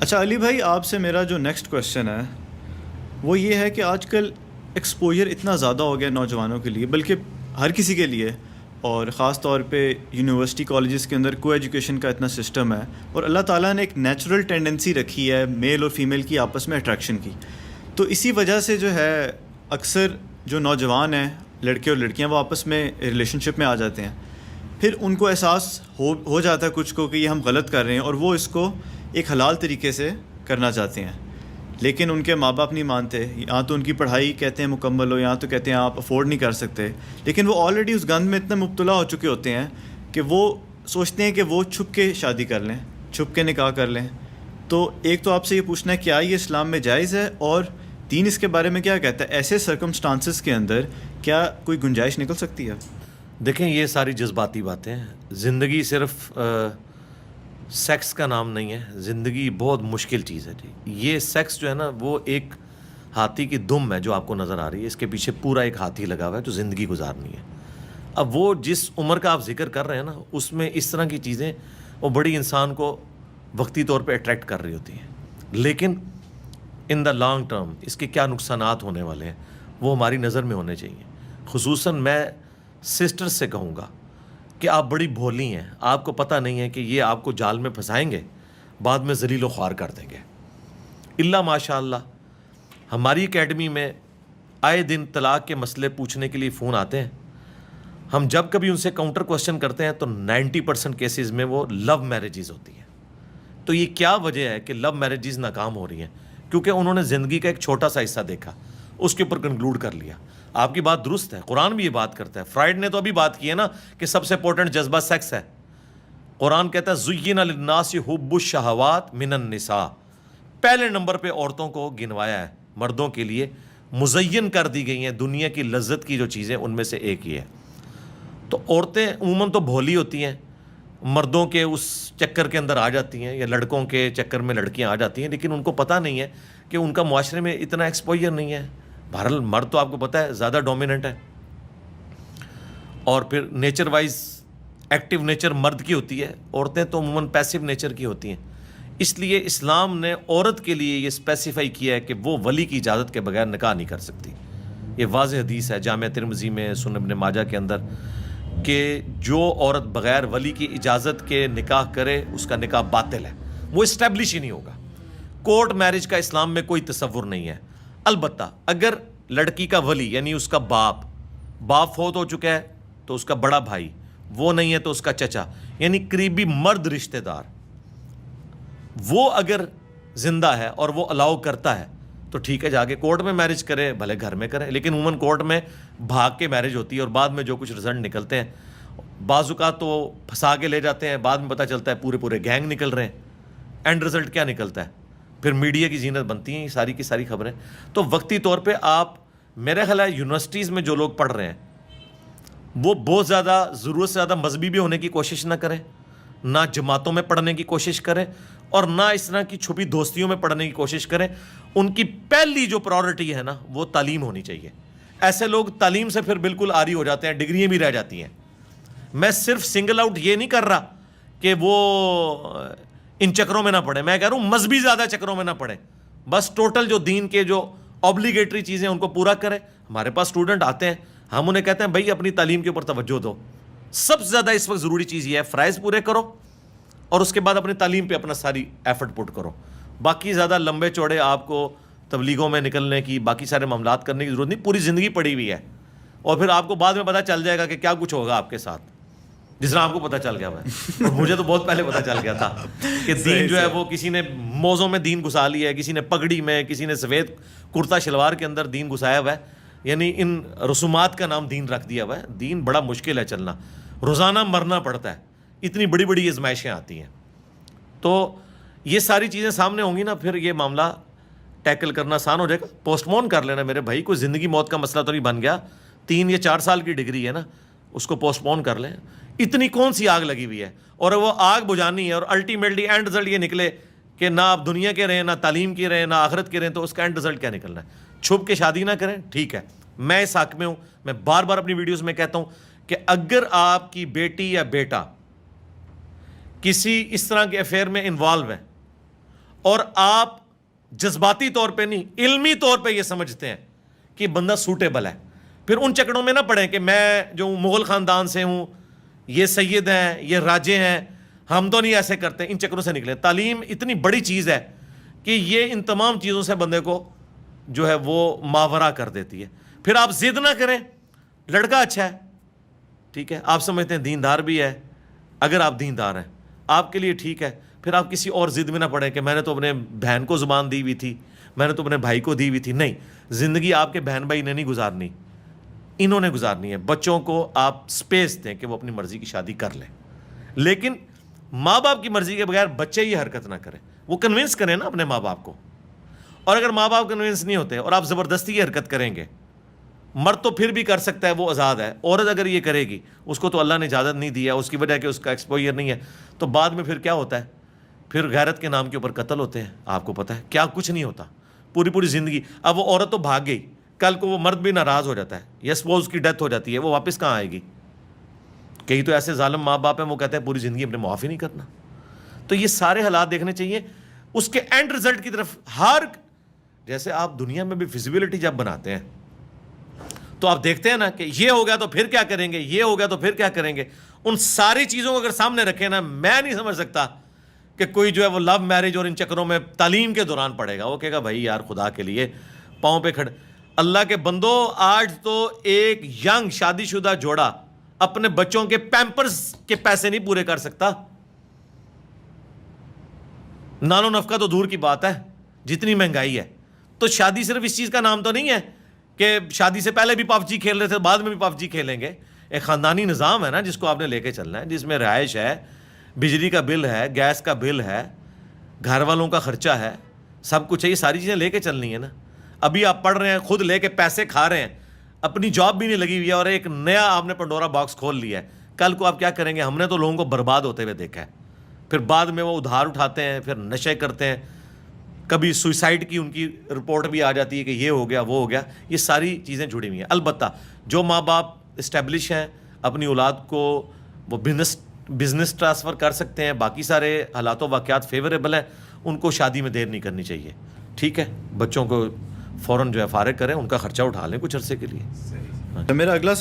اچھا علی بھائی، آپ سے میرا جو نیکسٹ کویشچن ہے وہ یہ ہے کہ آج کل ایکسپوجر اتنا زیادہ ہو گیا نوجوانوں کے لیے، بلکہ ہر کسی کے لیے، اور خاص طور پہ یونیورسٹی کالجز کے اندر کو ایجوکیشن کا اتنا سسٹم ہے، اور اللہ تعالیٰ نے ایک نیچرل ٹینڈنسی رکھی ہے میل اور فیمیل کی آپس میں اٹریکشن کی. تو اسی وجہ سے جو ہے اکثر جو نوجوان ہیں، لڑکے اور لڑکیاں، وہ آپس میں ریلیشن شپ میں آ جاتے ہیں. پھر ان کو احساس ہو جاتا ہے کچھ کو کہ یہ ہم غلط کر رہے ہیں، اور وہ اس کو ایک حلال طریقے سے کرنا چاہتے ہیں. لیکن ان کے ماں باپ نہیں مانتے، یہاں تو ان کی پڑھائی کہتے ہیں مکمل ہو، یہاں تو کہتے ہیں آپ افورڈ نہیں کر سکتے. لیکن وہ آلریڈی اس گند میں اتنا مبتلا ہو چکے ہوتے ہیں کہ وہ سوچتے ہیں کہ وہ چھپ کے شادی کر لیں، چھپ کے نکاح کر لیں. تو ایک تو آپ سے یہ پوچھنا ہے کیا یہ اسلام میں جائز ہے، اور دین اس کے بارے میں کیا کہتا ہے؟ ایسے سرکمسٹانسز کے اندر کیا کوئی گنجائش نکل سکتی ہے؟ دیکھیں، یہ ساری جذباتی باتیں ہیں. زندگی صرف سیکس کا نام نہیں ہے. زندگی بہت مشکل چیز ہے جی. یہ سیکس جو ہے نا، وہ ایک ہاتھی کی دم ہے جو آپ کو نظر آ رہی ہے. اس کے پیچھے پورا ایک ہاتھی لگا ہوا ہے جو زندگی گزارنی ہے. اب وہ جس عمر کا آپ ذکر کر رہے ہیں نا، اس میں اس طرح کی چیزیں وہ بڑی انسان کو وقتی طور پہ اٹریکٹ کر رہی ہوتی ہیں. لیکن ان دا لانگ ٹرم اس کے کیا نقصانات ہونے والے ہیں وہ ہماری نظر میں ہونے چاہیے. خصوصاً میں سسٹر سے کہوں گا کہ آپ بڑی بھولی ہیں. آپ کو پتہ نہیں ہے کہ یہ آپ کو جال میں پھنسائیں گے، بعد میں ذلیل و خوار کر دیں گے. اللہ ماشاء اللہ ہماری اکیڈمی میں آئے دن طلاق کے مسئلے پوچھنے کے لیے فون آتے ہیں. ہم جب کبھی ان سے کاؤنٹر کوسچن کرتے ہیں تو 90% کیسز میں وہ لو میرجز ہوتی ہیں. تو یہ کیا وجہ ہے کہ لو میرجز ناکام ہو رہی ہیں؟ کیونکہ انہوں نے زندگی کا ایک چھوٹا سا حصہ دیکھا، اس کے اوپر کنکلوڈ کر لیا. آپ کی بات درست ہے، قرآن بھی یہ بات کرتا ہے. فرائیڈ نے تو ابھی بات کی ہے نا کہ سب سے امپورٹنٹ جذبہ سیکس ہے. قرآن کہتا ہے زُیِّنَ لِلنَّاسِ حُبُّ الشَّهَوَاتِ مِنَ النِّسَاءِ. پہلے نمبر پہ عورتوں کو گنوایا ہے. مردوں کے لیے مزین کر دی گئی ہیں دنیا کی لذت کی جو چیزیں، ان میں سے ایک ہی ہے. تو عورتیں عموماً تو بھولی ہوتی ہیں، مردوں کے اس چکر کے اندر آ جاتی ہیں، یا لڑکوں کے چکر میں لڑکیاں آ جاتی ہیں. لیکن ان کو پتہ نہیں ہے کہ ان کا معاشرے میں اتنا ایکسپوجر نہیں ہے. بہرحال مرد تو آپ کو پتہ ہے زیادہ ڈومیننٹ ہے، اور پھر نیچر وائز ایکٹیو نیچر مرد کی ہوتی ہے. عورتیں تو عموماً پیسیو نیچر کی ہوتی ہیں. اس لیے اسلام نے عورت کے لیے یہ اسپیسیفائی کیا ہے کہ وہ ولی کی اجازت کے بغیر نکاح نہیں کر سکتی. یہ واضح حدیث ہے جامع ترمذی میں، سنن ابن ماجہ کے اندر، کہ جو عورت بغیر ولی کی اجازت کے نکاح کرے اس کا نکاح باطل ہے، وہ اسٹیبلش ہی نہیں ہوگا. کورٹ میرج کا اسلام میں کوئی تصور نہیں ہے. البتہ اگر لڑکی کا ولی یعنی اس کا باپ فوت ہو چکا ہے تو اس کا بڑا بھائی، وہ نہیں ہے تو اس کا چچا، یعنی قریبی مرد رشتہ دار، وہ اگر زندہ ہے اور وہ الاؤ کرتا ہے تو ٹھیک ہے، جا کے کورٹ میں میرج کرے، بھلے گھر میں کرے. لیکن عموماً کورٹ میں بھاگ کے میرج ہوتی ہے، اور بعد میں جو کچھ رزلٹ نکلتے ہیں، بعض اوقات تو پھنسا کے لے جاتے ہیں، بعد میں پتہ چلتا ہے پورے گینگ نکل رہے ہیں. اینڈ رزلٹ کیا نکلتا ہے؟ پھر میڈیا کی زینت بنتی ہیں یہ ساری کی ساری خبریں. تو وقتی طور پہ آپ، میرے خیال ہے یونیورسٹیز میں جو لوگ پڑھ رہے ہیں وہ بہت زیادہ ضرورت سے زیادہ مذہبی بھی ہونے کی کوشش نہ کریں، نہ جماعتوں میں پڑھنے کی کوشش کریں، اور نہ اس طرح کی چھپی دوستیوں میں پڑھنے کی کوشش کریں. ان کی پہلی جو پرائورٹی ہے نا وہ تعلیم ہونی چاہیے. ایسے لوگ تعلیم سے پھر بالکل عاری ہو جاتے ہیں، ڈگریاں بھی رہ جاتی ہیں. میں صرف سنگل آؤٹ یہ نہیں کر رہا کہ وہ ان چکروں میں نہ پڑھیں، میں کہہ رہا ہوں مذہبی زیادہ چکروں میں نہ پڑھیں. بس ٹوٹل جو دین کے جو اوبلیگیٹری چیزیں ان کو پورا کریں. ہمارے پاس اسٹوڈنٹ آتے ہیں، ہم انہیں کہتے ہیں بھائی اپنی تعلیم کے اوپر توجہ دو. سب سے زیادہ اس وقت ضروری چیز یہ ہے فرائض پورے کرو، اور اس کے بعد اپنی تعلیم پہ اپنا ساری ایفرٹ پٹ کرو. باقی زیادہ لمبے چوڑے آپ کو تبلیغوں میں نکلنے کی، باقی سارے معاملات کرنے کی ضرورت نہیں. پوری زندگی پڑی ہوئی ہے، اور پھر آپ کو بعد میں پتہ چل جائے گا کہ کیا کچھ ہوگا آپ کے ساتھ، جس طرح آپ کو پتہ چل گیا ہے. اور مجھے تو بہت پہلے پتہ چل گیا تھا کہ دین جو ہے وہ کسی نے موزوں میں دین گھسا لیا ہے، کسی نے پگڑی میں، کسی نے سفید کرتا شلوار کے اندر دین گھسایا ہوا ہے. یعنی ان رسومات کا نام دین رکھ دیا ہوا ہے. دین بڑا مشکل ہے چلنا، روزانہ مرنا پڑتا ہے، اتنی بڑی بڑی آزمائشیں آتی ہیں. تو یہ ساری چیزیں سامنے ہوں گی نا، پھر یہ معاملہ ٹیکل کرنا آسان ہو جائے گا. پوسٹ پون کر لینا میرے بھائی، کوئی زندگی موت کا مسئلہ تو نہیں بن گیا. 3 یا 4 سال کی ڈگری ہے نا، اس کو پوسٹ پون کر لیں. اتنی کون سی آگ لگی ہوئی ہے، اور وہ آگ بجھانی ہے، اور الٹیمیٹلی اینڈ رزلٹ یہ نکلے کہ نہ آپ دنیا کے رہیں، نہ تعلیم کے رہیں، نہ آخرت کے رہیں، تو اس کا اینڈ رزلٹ کیا نکلنا ہے؟ چھپ کے شادی نہ کریں. ٹھیک ہے، میں اس حق میں ہوں. میں بار بار اپنی ویڈیوز میں کہتا ہوں کہ اگر آپ کی بیٹی یا بیٹا کسی اس طرح کے افیئر میں انوالو ہے اور آپ جذباتی طور پہ نہیں علمی طور پہ یہ سمجھتے ہیں کہ بندہ سوٹیبل ہے، پھر ان چکروں میں نہ پڑیں کہ میں جو مغل خاندان سے ہوں، یہ سید ہیں، یہ راجے ہیں، ہم تو نہیں ایسے کرتے، ان چکروں سے نکلیں۔ تعلیم اتنی بڑی چیز ہے کہ یہ ان تمام چیزوں سے بندے کو جو ہے وہ ماورا کر دیتی ہے۔ پھر آپ ضد نہ کریں، لڑکا اچھا ہے، ٹھیک ہے، آپ سمجھتے ہیں دیندار بھی ہے، اگر آپ دیندار ہیں آپ کے لیے ٹھیک ہے، پھر آپ کسی اور ضد میں نہ پڑیں کہ میں نے تو اپنے بہن کو زبان دی ہوئی تھی، میں نے تو اپنے بھائی کو دی ہوئی تھی۔ نہیں، زندگی آپ کے بہن بھائی نے نہیں گزارنی، انہوں نے گزارنی ہے۔ بچوں کو آپ سپیس دیں کہ وہ اپنی مرضی کی شادی کر لیں، لیکن ماں باپ کی مرضی کے بغیر بچے یہ حرکت نہ کریں، وہ کنونس کریں نا اپنے ماں باپ کو۔ اور اگر ماں باپ کنونس نہیں ہوتے اور آپ زبردستی یہ حرکت کریں گے، مرد تو پھر بھی کر سکتا ہے، وہ آزاد ہے، عورت اگر یہ کرے گی، اس کو تو اللہ نے اجازت نہیں دی ہے، اس کی وجہ کہ اس کا ایکسپوئر نہیں ہے، تو بعد میں پھر کیا ہوتا ہے؟ پھر غیرت کے نام کے اوپر قتل ہوتے ہیں، آپ کو پتہ ہے کیا کچھ نہیں ہوتا پوری پوری زندگی۔ اب وہ عورت تو بھاگ گئی، کل کو وہ مرد بھی ناراض ہو جاتا ہے یا سپوز کی ڈیتھ ہو جاتی ہے، وہ واپس کہاں آئے گی؟ کئی تو ایسے ظالم ماں باپ ہیں وہ کہتے ہیں پوری زندگی اپنے معافی نہیں کرنا۔ تو یہ سارے حالات دیکھنے چاہیے، اس کے اینڈ رزلٹ کی طرف ہر، جیسے آپ دنیا میں بھی فزیبلٹی جب بناتے ہیں تو آپ دیکھتے ہیں نا کہ یہ ہو گیا تو پھر کیا کریں گے، یہ ہو گیا تو پھر کیا کریں گے۔ ان ساری چیزوں کو اگر سامنے رکھیں نا، میں نہیں سمجھ سکتا کہ کوئی جو ہے وہ لو میرج اور ان چکروں میں تعلیم کے دوران پڑے گا۔ وہ کہے گا بھائی یار خدا کے لیے پاؤں پہ کھڑے، اللہ کے بندو، آج تو ایک ینگ شادی شدہ جوڑا اپنے بچوں کے پیمپرز کے پیسے نہیں پورے کر سکتا، نان و نفقہ تو دور کی بات ہے، جتنی مہنگائی ہے۔ تو شادی صرف اس چیز کا نام تو نہیں ہے کہ شادی سے پہلے بھی پب جی کھیل رہے تھے، بعد میں بھی پب جی کھیلیں گے۔ ایک خاندانی نظام ہے نا جس کو آپ نے لے کے چلنا ہے، جس میں رہائش ہے، بجلی کا بل ہے، گیس کا بل ہے، گھر والوں کا خرچہ ہے، سب کچھ ہے، یہ ساری چیزیں لے کے چلنی ہے نا۔ ابھی آپ پڑھ رہے ہیں، خود لے کے پیسے کھا رہے ہیں، اپنی جاب بھی نہیں لگی ہوئی ہے، اور ایک نیا آپ نے پنڈورا باکس کھول لیا ہے۔ کل کو آپ کیا کریں گے؟ ہم نے تو لوگوں کو برباد ہوتے ہوئے دیکھا ہے، پھر بعد میں وہ ادھار اٹھاتے ہیں، پھر نشے کرتے ہیں، کبھی سوئسائڈ کی ان کی رپورٹ بھی آ جاتی ہے کہ یہ ہو گیا وہ ہو گیا۔ یہ ساری چیزیں جڑی ہوئی ہیں۔ البتہ جو ماں باپ اسٹیبلش ہیں، اپنی اولاد کو وہ بزنس ٹرانسفر کر سکتے ہیں، باقی سارے حالات و واقعات فیوریبل ہیں، ان کو شادی میں دیر نہیں کرنی چاہیے، ٹھیک ہے؟ بچوں کو فوراً جو ہے فارغ کریں، ان کا خرچہ اٹھا لیں کچھ عرصے کے لیے۔ میرا اگلا